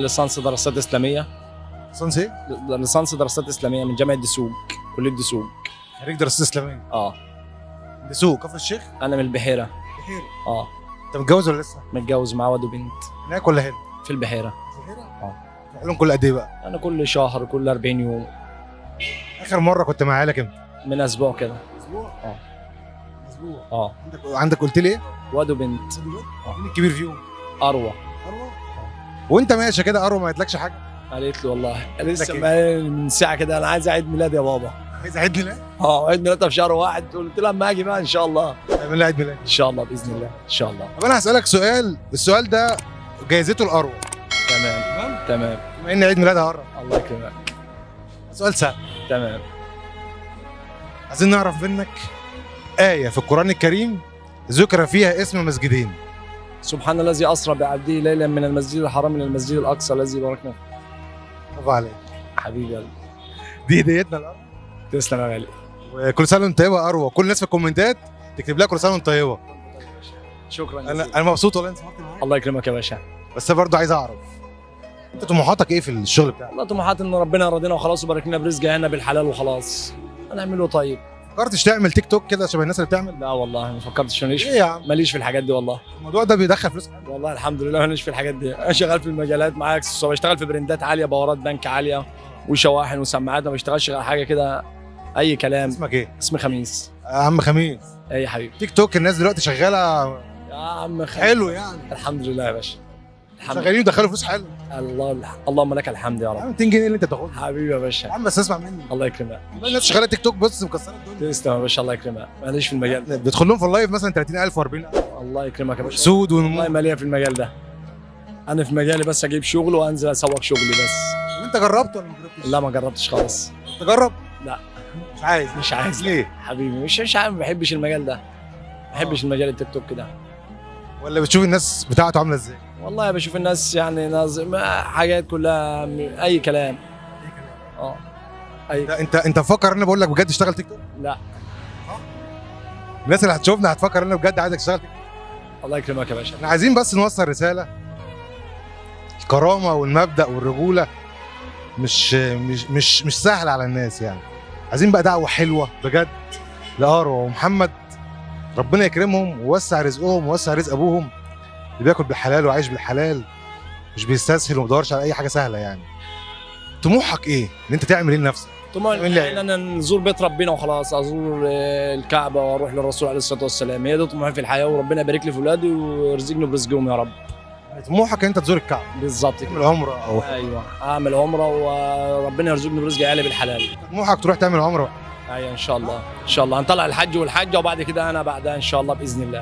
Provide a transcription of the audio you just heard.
ليسانس دراسات اسلاميه. ليسانس ايه؟ ليسانس دراسات اسلاميه من جامعه دسوق، كليه دسوق. خريج دراسات اسلاميه. اه. دسوق كفر الشيخ؟ انا من البحيره. بحيره. اه. انت متجوز ولا لسه؟ متجوز مع واد وبنت هناك ولا هنا؟ في البحيره. بحيره؟ اه. بتروح لهم كل قد ايه بقى؟ انا كل شهر، كل 40 يوم. اخر مره كنت مع عيالك امتى؟ من اسبوع كده. اسبوع؟ اه. اسبوع. اه. عندك قلت لي ايه؟ واد وبنت. مين الكبير فيهم؟ اروى. اروى. وانت ماشي كده اروى ما قالتلكش حاجه؟ قالت لي والله لسه إيه؟ من ساعه كده انا عايز عيد ميلاد يا بابا. عايز عيد ميلاد؟ اه، عيد ميلادها في شهر واحد. قلت لها اما اجي بقى ان شاء الله. تعمل لي عيد ميلاد ان شاء الله باذن الله ان شاء الله. طب انا هسالك سؤال، السؤال ده جايزته الاروى. تمام تمام. بما ان عيد ميلادها قرب. الله يكرمك. سؤال سهل. تمام. عايزين نعرف منك آية في القرآن الكريم ذكر فيها اسم مسجدين. سبحان الذي اسرى بعبده ليلا من المسجد الحرام الى المسجد الاقصى الذي باركنا فيه. برافو عليك. حبيبي قلبي. دي هديتنا الأروى. تسلم يا غالي. وكل سنة وانت طيبة يا أروى، كل الناس في الكومنتات تكتب لها كل سنة وانت طيبة. شكرا أنا جزيلا. مبسوط والله انت سمعت معايا. الله يكرمك يا باشا. بس أنا برضه عايز أعرف أنت طموحاتك إيه في الشغل بتاعك؟ والله طموحات ان ربنا يرضينا وخلاص ويبارك لنا برزق هنا بالحلال وخلاص. هنعمله طيب. فكرتش تعمل تيك توك كده شبه الناس اللي بتعمل؟ لا والله ما فكرتش. إيه يا عم؟ ماليش في الحاجات دي والله. الموضوع ده بيدخل فلوس حلوة. والله الحمد لله ماليش في الحاجات دي. انا شغال في المجالات معايا اكسسوار، بشتغل في براندات عاليه، باورات بنك عاليه وشواحن وسماعات. ما بشتغلش غير حاجه كده اي كلام. اسمك إيه؟ اسمي خميس. يا عم خميس. اي يا حبيبي. تيك توك الناس دلوقتي شغالة يا عم خميس. حلو يعني. الحمد لله يا باشا. الحمد لله. شغالين ودخلوا فلوس حلو. اللهم لك الحمد يا يا رب. عم 200 جنيه اللي أنت بتاخدها. حبيبي يا باشا. يا عم بس اسمع مني. الله يكرمك. الناس شغالة تيك توك بص مكسرة الدنيا. تسلم يا باشا. الله يكرمك. ماليش في المجال ده. بتدخل لهم في اللايف مثلا 30,000 و40,000 الله يكرمك يا باشا. سود والله ونمو. ماليه في المجال ده. انا في مجالي بس اجيب شغل وانزل اسوق شغلي بس. انت جربت ولا ما جربتش؟ لا ما جربتش خالص. تجرب؟ لا. مش عايز. مش عايز. ليه؟ حبيبي مش عارف، ما بحبش المجال ده. ما بحبش المجال التيك توك ده. ولا بتشوف الناس بتاعته عامله ازاي؟ والله بشوف الناس يعني حاجات كلها اي كلام. اه. اي. انت مفكر ان انا بقول لك بجد اشتغل تيك توك؟ لا. الناس اللي هتشوفنا هتفكر ان انا بجد عايزك تشتغل تيك توك. الله يكرمك يا باشا. احنا عايزين بس نوصل رساله. الكرامه والمبدأ والرجوله مش سهل على الناس يعني. عايزين بقى دعوه حلوه بجد لأروى ومحمد، ربنا يكرمهم ويوسع رزقهم ويوسع رزق ابوهم اللي بياكل بالحلال وعايش بالحلال، مش بيستسهل وما بيدورش على اي حاجه سهله يعني. طموحك ايه؟ ان انت تعمل ايه لنفسك؟ طبعا تعمل لي ان انا نزور بيت ربنا وخلاص، ازور الكعبه واروح للرسول عليه الصلاه والسلام. هي دي طموحي في الحياه، وربنا يبارك لي في اولادي ويرزقني برزقهم يا رب. طموحك انت تزور الكعبه، بالظبط تعمل كده. عمره او ايوه اعمل عمره وربنا يرزقني برزق عيالي بالحلال. طموحك تروح تعمل عمره. ايوه ان شاء الله. ان شاء الله هنطلع الحج والحجه وبعد كده انا بعدها ان شاء الله باذن الله.